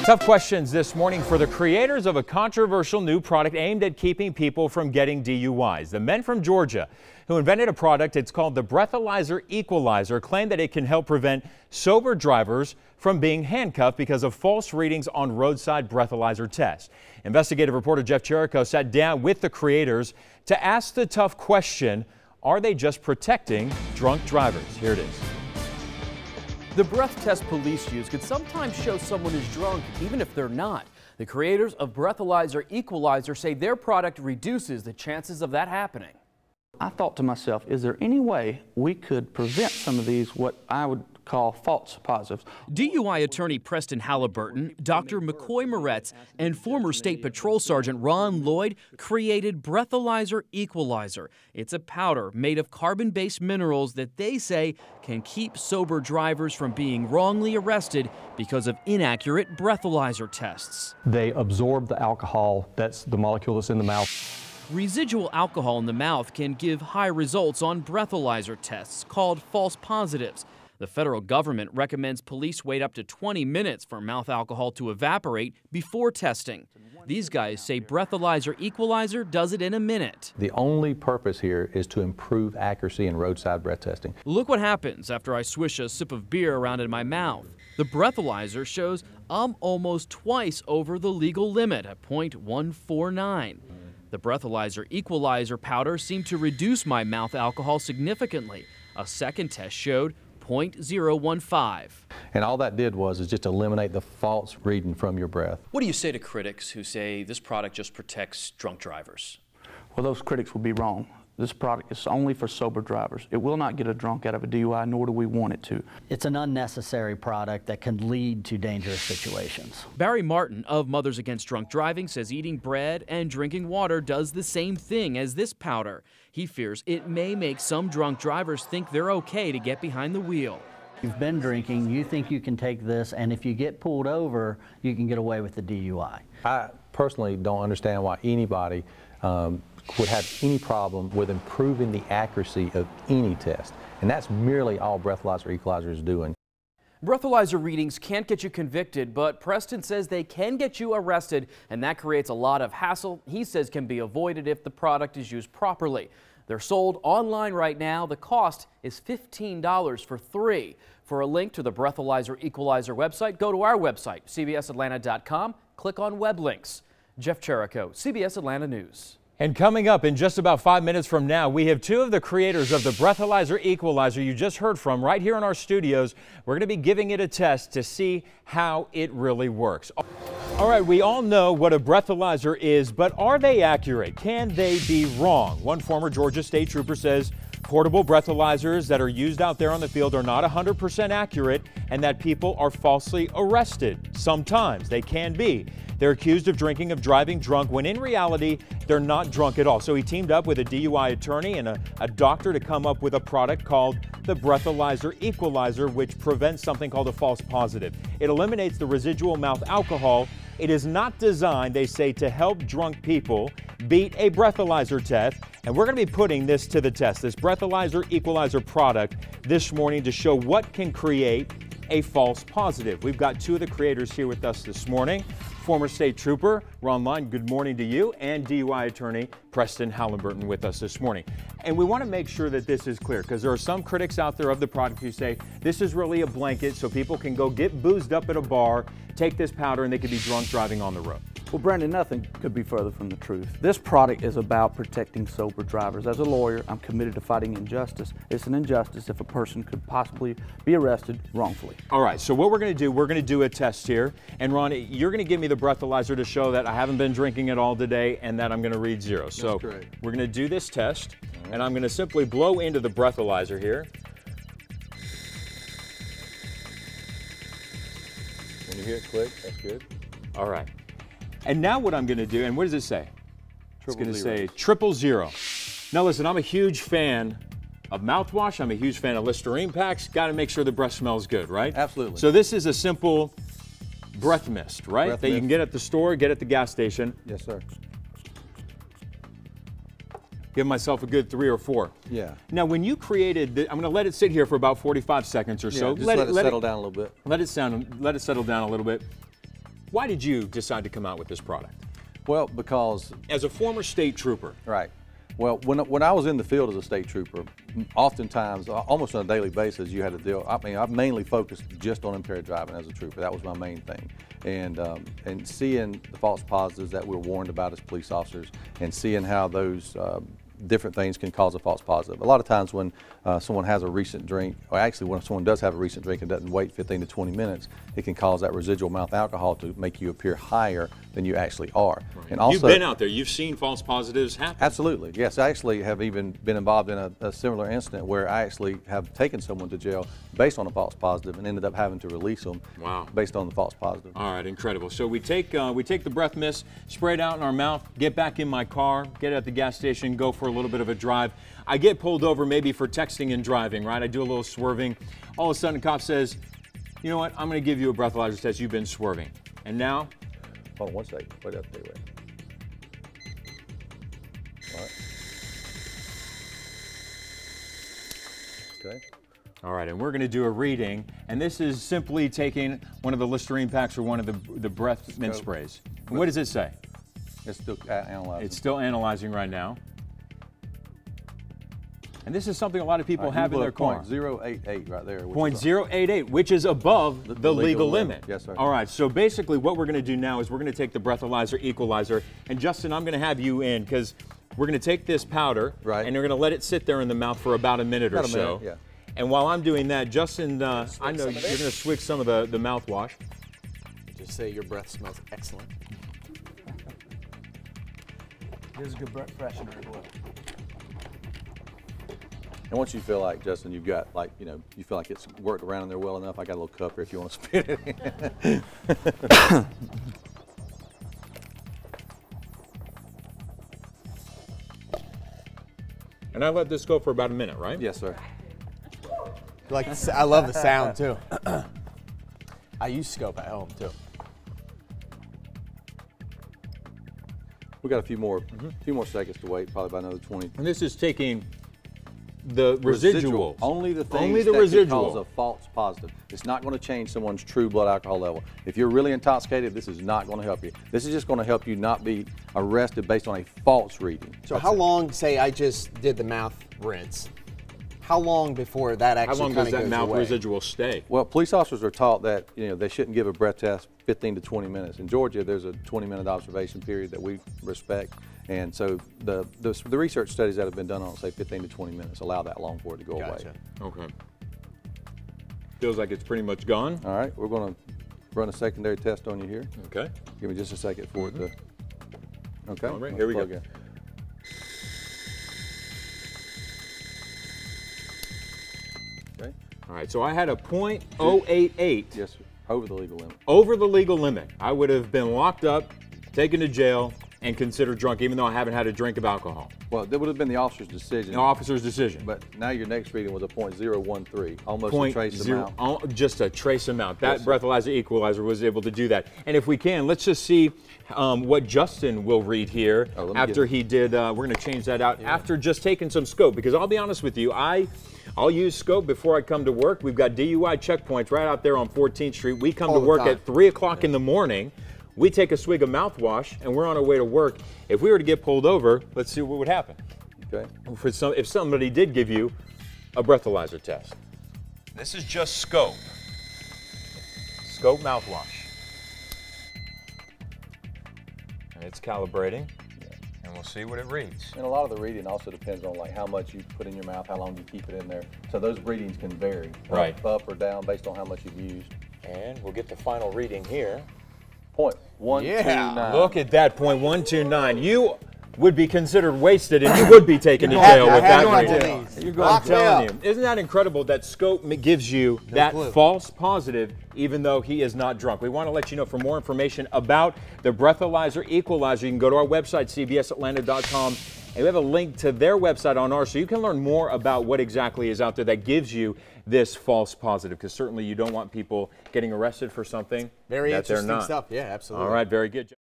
Tough questions this morning for the creators of a controversial new product aimed at keeping people from getting DUIs. The men from Georgia who invented a product, it's called the Breathalyzer Equalizer, claim that it can help prevent sober drivers from being handcuffed because of false readings on roadside breathalyzer tests. Investigative reporter Jeff Cherico sat down with the creators to ask the tough question, are they just protecting drunk drivers? Here it is. The breath test police use could sometimes show someone is drunk, even if they're not. The creators of Breathalyzer Equalizer say their product reduces the chances of that happening. I thought to myself, is there any way we could prevent some of these, what I would call false positives? DUI attorney Preston Halliburton, Dr. McCoy Moretz, and former State Patrol Sergeant Ron Lloyd created Breathalyzer Equalizer. It's a powder made of carbon-based minerals that they say can keep sober drivers from being wrongly arrested because of inaccurate breathalyzer tests. They absorb the alcohol, that's the molecule that's in the mouth. Residual alcohol in the mouth can give high results on breathalyzer tests called false positives. The federal government recommends police wait up to 20 minutes for mouth alcohol to evaporate before testing. These guys say Breathalyzer Equalizer does it in a minute. The only purpose here is to improve accuracy in roadside breath testing. Look what happens after I swish a sip of beer around in my mouth. The breathalyzer shows I'm almost twice over the legal limit at .149. The Breathalyzer Equalizer powder seemed to reduce my mouth alcohol significantly. A second test showed .015. And all that did was just eliminate the false reading from your breath. What do you say to critics who say this product just protects drunk drivers? Well, those critics will be wrong. This product is only for sober drivers. It will not get a drunk out of a DUI, nor do we want it to. It's an unnecessary product that can lead to dangerous situations. Barry Martin of Mothers Against Drunk Driving says eating bread and drinking water does the same thing as this powder. He fears it may make some drunk drivers think they're okay to get behind the wheel. You've been drinking, you think you can take this, and if you get pulled over, you can get away with the DUI. I personally don't understand why anybody would have any problem with improving the accuracy of any test. And that's merely all Breathalyzer Equalizer is doing. Breathalyzer readings can't get you convicted, but Preston says they can get you arrested, and that creates a lot of hassle he says can be avoided if the product is used properly. They're sold online right now. The cost is $15 for 3. For a link to the Breathalyzer Equalizer website, go to our website, cbsatlanta.com, click on web links. Jeff Cherico, CBS Atlanta News. And coming up in just about 5 minutes from now, we have two of the creators of the Breathalyzer Equalizer you just heard from right here in our studios. We're going to be giving it a test to see how it really works. All right, we all know what a breathalyzer is, but are they accurate? Can they be wrong? One former Georgia State Trooper says portable breathalyzers that are used out there on the field are not 100% accurate and that people are falsely arrested. Sometimes they can be. They're accused of drinking, of driving drunk, when in reality, they're not drunk at all. So he teamed up with a DUI attorney and a doctor to come up with a product called the Breathalyzer Equalizer, which prevents something called a false positive. It eliminates the residual mouth alcohol. It is not designed, they say, to help drunk people beat a breathalyzer test. And we're going to be putting this to the test, this Breathalyzer Equalizer product, this morning to show what can create a false positive. We've got two of the creators here with us this morning. Former State Trooper Ron Lloyd, good morning to you, and DUI attorney Preston Halliburton with us this morning. And we want to make sure that this is clear because there are some critics out there of the product who say this is really a blanket so people can go get boozed up at a bar, take this powder, and they could be drunk driving on the road. Well, Brandon, nothing could be further from the truth. This product is about protecting sober drivers. As a lawyer, I'm committed to fighting injustice. It's an injustice if a person could possibly be arrested wrongfully. All right, so what we're going to do a test here. And Ron, you're going to give me the breathalyzer to show that I haven't been drinking at all today and that I'm going to read 0. So we're going to do this test, and I'm going to simply blow into the breathalyzer here. When you hear it click, that's good. All right. And now what I'm going to do, and what does it say? It's going to say 000. Now listen, I'm a huge fan of mouthwash. I'm a huge fan of Listerine packs. Got to make sure the breath smells good, right? Absolutely. So this is a simple breath mist, right? Breath that you mist. can get at the store, get at the gas station. Yes, sir. Give myself a good 3 or 4. Yeah. Now when you created, I'm going to let it sit here for about 45 seconds or so. Just let it settle down a little bit. Let it settle down a little bit. why did you decide to come out with this product? Well, because As a former state trooper. right. Well, when I was in the field as a state trooper, oftentimes, almost on a daily basis, you had to deal. I mean, I mainly focused just on impaired driving as a trooper. That was my main thing, and seeing the false positives that we're warned about as police officers, and seeing how those different things can cause a false positive. A lot of times when someone has a recent drink, or actually when someone does have a recent drink and doesn't wait 15 to 20 minutes, it can cause that residual mouth alcohol to make you appear higher than you actually are. Right. And also, you've been out there, you've seen false positives happen. Absolutely, yes. I actually have even been involved in a similar incident where I actually have taken someone to jail based on a false positive and ended up having to release them based on the false positive. All right, incredible. So we take the breath mist, spray it out in our mouth, get back in my car, get it at the gas station, go for a little bit of a drive. I get pulled over maybe for texting and driving, right? I do a little swerving. All of a sudden, the cop says, you know what, I'm going to give you a breathalyzer test. You've been swerving. And now? Hold on one second. Wait up there. Wait. All right. Okay. All right, and we're going to do a reading, and this is simply taking one of the Listerine packs or one of the breath mint sprays. What does it say? It's still analyzing. It's still analyzing right now. And this is something a lot of people have in their car. 0.088 right there. 0.088, which is above the legal limit. Yes, sir. All right, so basically what we're going to do now is we're going to take the Breathalyzer Equalizer, and Justin, I'm going to have you in because we're going to take this powder, and we're going to let it sit there in the mouth for about a minute or so. Yeah. And while I'm doing that, Justin, I know you're going to swig some of the mouthwash. Just say your breath smells excellent. It is a good breath freshener as well. And once you feel like, Justin, you've got you feel like it's worked around in there well enough, I got a little cup here if you want to spit it in. And I let this go for about a minute, right? Yes, sir. I love the sound too. I use scope at home too. We got a few more seconds to wait, probably about another 20. And this is taking the residual. Only the things Only the that residual. can cause a false positive. It's not going to change someone's true blood alcohol level. If you're really intoxicated, this is not going to help you. This is just going to help you not be arrested based on a false reading. So how long, say I just did the mouth rinse, how long before that actually How long does that mouth residual stay? Well, police officers are taught that they shouldn't give a breath test 15 to 20 minutes. In Georgia, there's a 20-minute observation period that we respect. And so the research studies that have been done on it say 15 to 20 minutes allow that long for it to go away. Okay. Feels like it's pretty much gone. All right, we're going to run a secondary test on you here. Okay. Give me just a second for it to. Okay. All right, here we go. In. Okay. All right, so I had a .088. Yes, sir. Over the legal limit. Over the legal limit. I would have been locked up, taken to jail, and considered drunk, even though I haven't had a drink of alcohol. Well, that would have been the officer's decision. The officer's decision. But now your next reading was a .013, almost a trace amount. Just a trace amount. That Breathalyzer Equalizer was able to do that. And if we can, let's just see what Justin will read here after he did. We're going to change that out after just taking some scope, because I'll be honest with you, I'll use scope before I come to work. We've got DUI checkpoints right out there on 14th Street. We come to work at 3 o'clock in the morning. We take a swig of mouthwash, and we're on our way to work. If we were to get pulled over, let's see what would happen. Okay. If somebody did give you a breathalyzer test. This is just scope. Scope mouthwash. And it's calibrating, and we'll see what it reads. And a lot of the reading also depends on how much you put in your mouth, how long you keep it in there. So those readings can vary, up or down based on how much you've used. And we'll get the final reading here. .129. Look at that, .129. You would be considered wasted, and you would be taken to jail with that reading. I'm telling you. Isn't that incredible that scope gives you that false positive, even though he is not drunk? We want to let you know, for more information about the Breathalyzer Equalizer, you can go to our website, cbsatlanta.com. And we have a link to their website on ours, so you can learn more about what exactly is out there that gives you this false positive, because certainly you don't want people getting arrested for something very that they're interesting not. stuff. Yeah, absolutely. All right, very good.